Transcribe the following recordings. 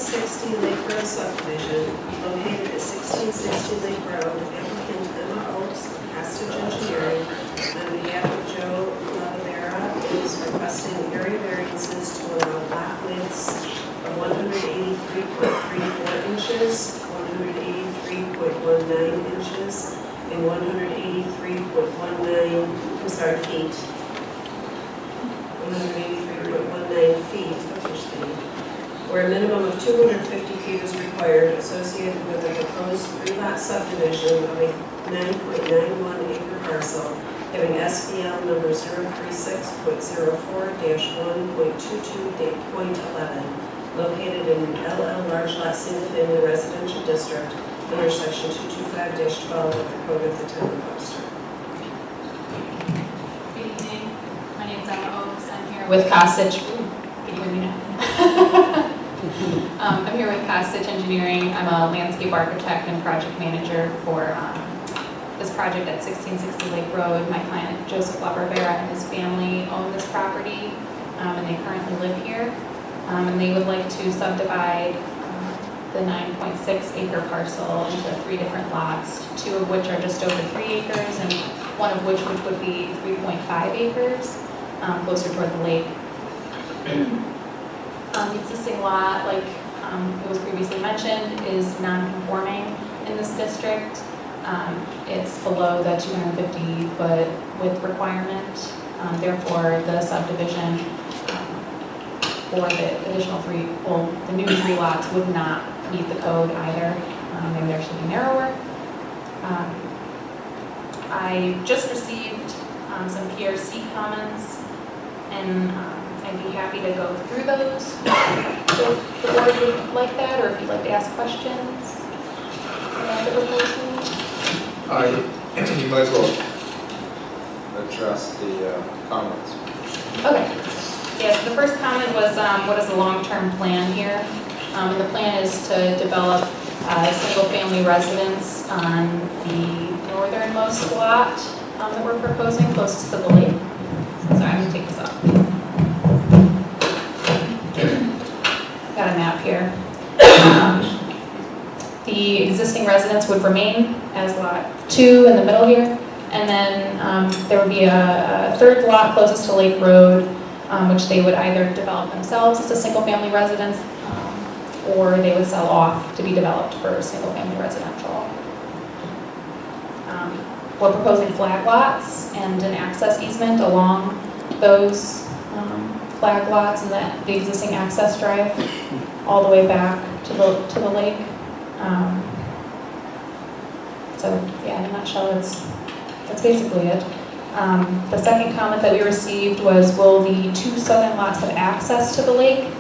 1660 Lake Road subdivision located at 1660 Lake Road. Applicant Emma Oaks, Hostage Engineering, on behalf of Joe Lavera, is requesting area variances to allow lot widths of 183.34 inches, 183.19 inches, and 183.19, feet. 183.19 feet, those are skinny, where a minimum of 250 feet is required associated with a proposed 3-lot subdivision of a 9.91 acre parcel having SBL number 036.04-1.22.11, located in LL Large Lot Single Family Residential District under Section 225-12 of the Code of the Town of Webster. Good evening. My name is Emma Oaks. I'm here with Costage. Can you hear me now? I'm here with Costage Engineering. I'm a landscape architect and project manager for this project at 1660 Lake Road. My client, Joseph Rivera, and his family own this property, and they currently live here. And they would like to subdivide the 9.6 acre parcel into 3 different lots, 2 of which are just over 3 acres, and 1 of which would be 3.5 acres, closer toward the lake. The existing lot, like it was previously mentioned, is non-conforming in this district. It's below the 250-foot width requirement. Therefore, the subdivision for the additional 3, well, the new 3 lots would not meet the code either. They would actually be narrower. I just received some PRC comments, and I'd be happy to go through those. So if the board would like that, or if you'd like to ask questions about the proposal. You might as well address the comments. Okay. Yes, the first comment was what is the long-term plan here? The plan is to develop a single-family residence on the northernmost lot that we're proposing, closest to the lake. Sorry, I'm going to take this off. Got a map here. The existing residence would remain as lot 2 in the middle here, and then there would be a 3rd lot closest to Lake Road, which they would either develop themselves as a single-family residence, or they would sell off to be developed for single-family residential. We're proposing flag lots and an access easement along those flag lots and the existing access drive all the way back to the lake. So yeah, in a nutshell, that's basically it. The second comment that we received was, will the 2 southern lots have access to the lake?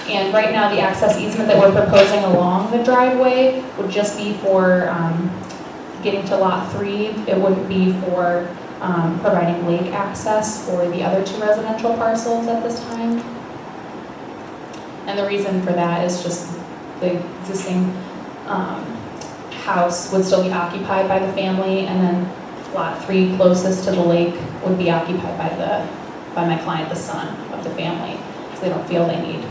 And right now, the access easement that we're proposing along the driveway would just be for getting to lot 3. It wouldn't be for providing lake access for the other 2 residential parcels at this time. And the reason for that is just the existing house would still be occupied by the family, and then lot 3 closest to the lake would be occupied by my client, the son of the family, because they don't feel they need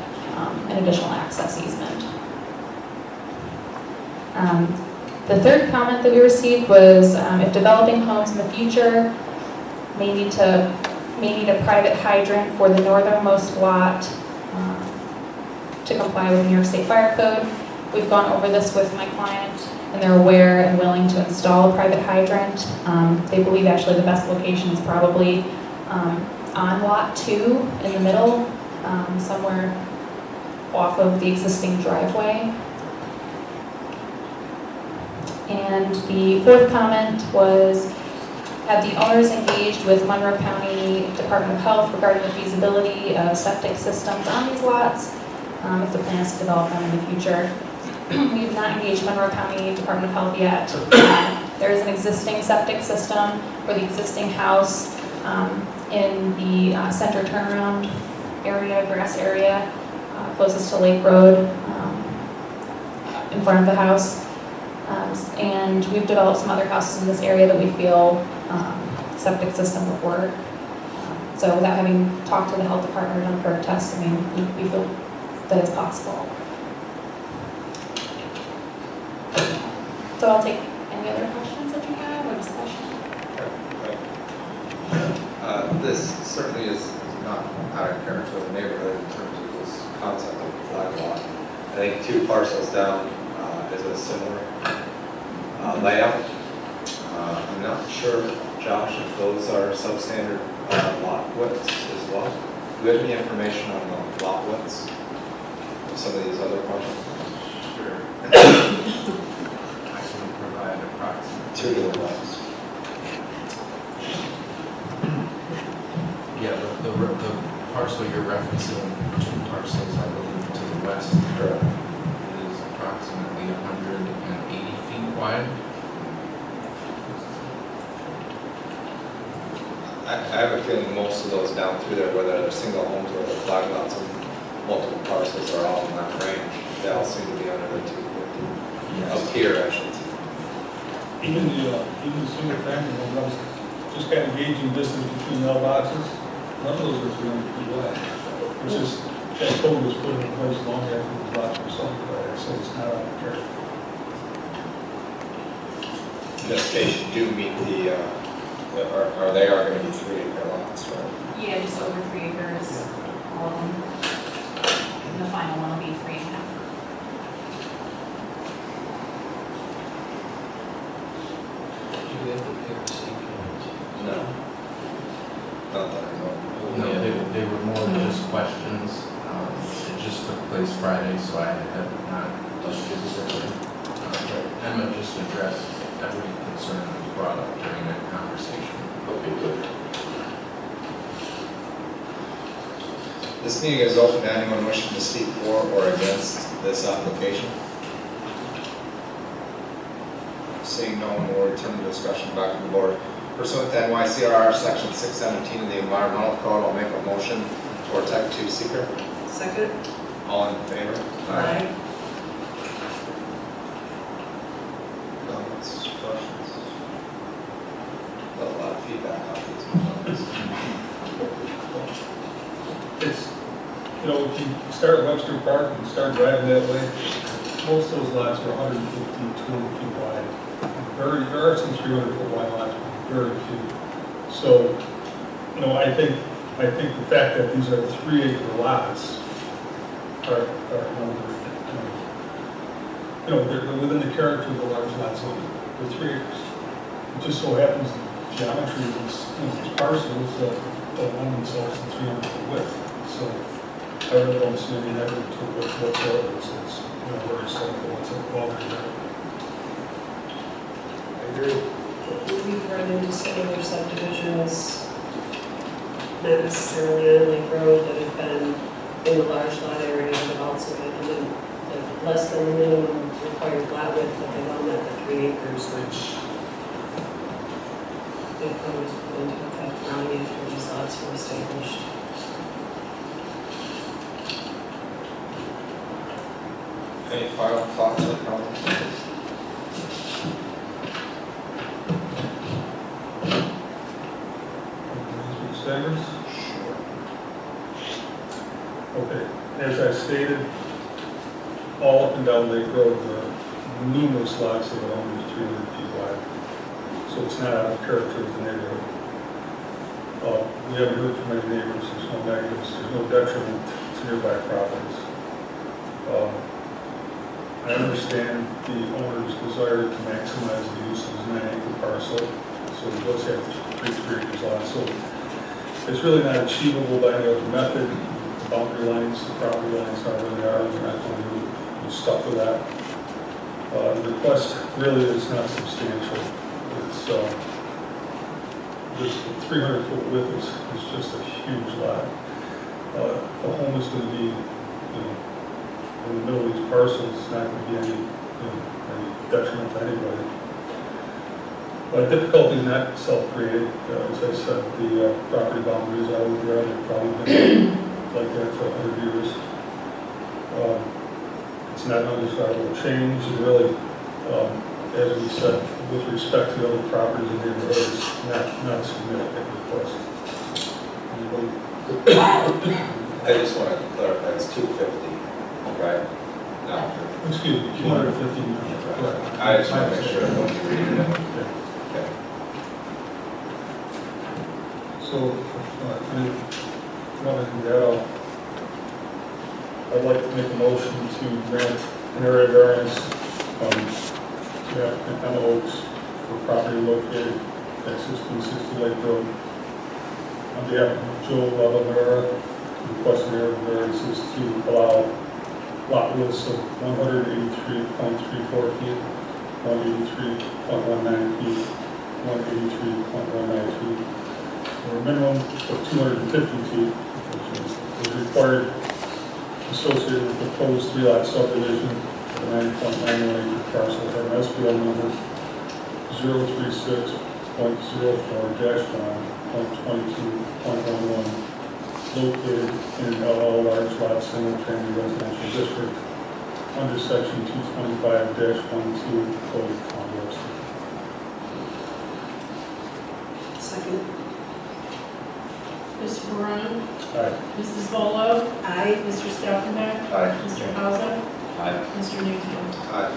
an additional access easement. The third comment that we received was if developing homes in the future may need a private hydrant for the northernmost lot to comply with New York State Fire Code. We've gone over this with my client, and they're aware and willing to install a private hydrant. They believe actually the best location is probably on lot 2 in the middle, somewhere off of the existing driveway. And the 4th comment was, have the owners engaged with Monroe County Department of Health regarding the feasibility of septic systems on these lots, if the plan is to develop them in the future? We have not engaged Monroe County Department of Health yet. There is an existing septic system for the existing house in the center turnaround area, grass area, closest to Lake Road, in front of the house. And we've developed some other houses in this area that we feel septic system would work. So without having talked to the health department on perk tests, I mean, we feel that it's possible. So I'll take any other questions that you have or discussion. This certainly is not out of character of the neighborhood in terms of this concept of flag lot. I think 2 parcels down is a similar layout. I'm not sure, Josh, if those are substandard lot widths as well. Do you have any information on the lot widths of some of these other parcels? Sure. I can provide approximate. 2 to the west. Yeah, the parcel you're referencing, 2 parcels, I believe, to the west. Correct. Is approximately 180 feet wide. I have a feeling most of those down through there, whether they're single homes or they're flag lots and multiple parcels, are all in that range. They all seem to be under the 250. Up here, I should say. Even the single family home, I was just kind of gauging distance between mailboxes. None of those are 300 feet wide. It's just, that code was put in place long after the lots were subdivided, so it's not out of character. In this case, you do meet the, or they are going to be 3 acre lots, right? Yeah, just over 3 acres, all of them. And the final one will be 3.5. No. Not that I know. No, they were more than just questions. It just took place Friday, so I have not touched it specifically. Emma just addressed every concern that was brought up during that conversation. Okay, good. This meeting is open to anyone wishing to speak for or against this application. Seeing no one, will return the discussion back to the board. Pursuant to NYCRR Section 617 of the Environmental Code, I'll make a motion for type 2 seeker. Second? All in favor? Aye. Comments, questions? Got a lot of feedback on these. It's, if you start at Webster Park and start driving that way, most of those lots are 150, 200 feet wide. There are some 300 foot wide lots, but very few. So, I think the fact that these are 3 acre lots are they're within the character of the large lots. They're 3 acres. It just so happens the geometry of these parcels don't lend themselves to 300 foot width. So I really don't see any negative to it whatsoever. So it's very simple. It's involved in that. I agree. We've run into similar subdivisions, not necessarily on Lake Road, that have been in the large lot area, but also been in the less than the minimum required lot width, but they've all met the 3 acres, which the code was put into effect long after these lots were established. Any final thoughts or comments? Staggers? Okay, as I stated, all up and down Lake Road, there are numerous lots that are under 300 feet wide. So it's not out of character of the neighborhood. We haven't heard from any neighbors, there's no negatives, there's no detriment to nearby properties. I understand the owner's desire to maximize the use of his 9 acre parcel, so he does have 3 acres lot. So it's really not achievable by any other method. The boundary lines, the property lines aren't really are, we're not going to be stuck with that. The request really is not substantial. It's, this 300 foot width is just a huge lot. The home is going to be, in the middle of these parcels, it's not going to be any detriment to anybody. Difficulty is not self-created. As I said, the property boundaries are over there. They've probably been like that for 100 years. It's not an undesirable change. And really, as we said, with respect to the other properties in the neighborhood, it's not a significant request. Anybody? I just want to clarify, it's 250, right? No. Excuse me, 250. Correct. I just want to make sure when you read it. Okay. So, rather than that, I'd like to make a motion to grant an area variance to Emma Oaks for property located at 1660 Lake Road. On behalf of Joe Lavavera, requesting area variances to allow lot widths of 183.34 feet, 183.19 feet, 183.19 feet, or a minimum of 250 feet, which is required associated with the proposed 3-lot subdivision of a 9.91 acre parcel at an SBL number 036.04-1.22.11, located in an LL large lot single-family residential district under section 225-12 Code of Webster. Second. Mr. Barone? Aye. Mrs. Volo? Aye. Mr. Stauffenberg? Aye. Mr. Hauser? Aye. Mr. Newfield? Aye.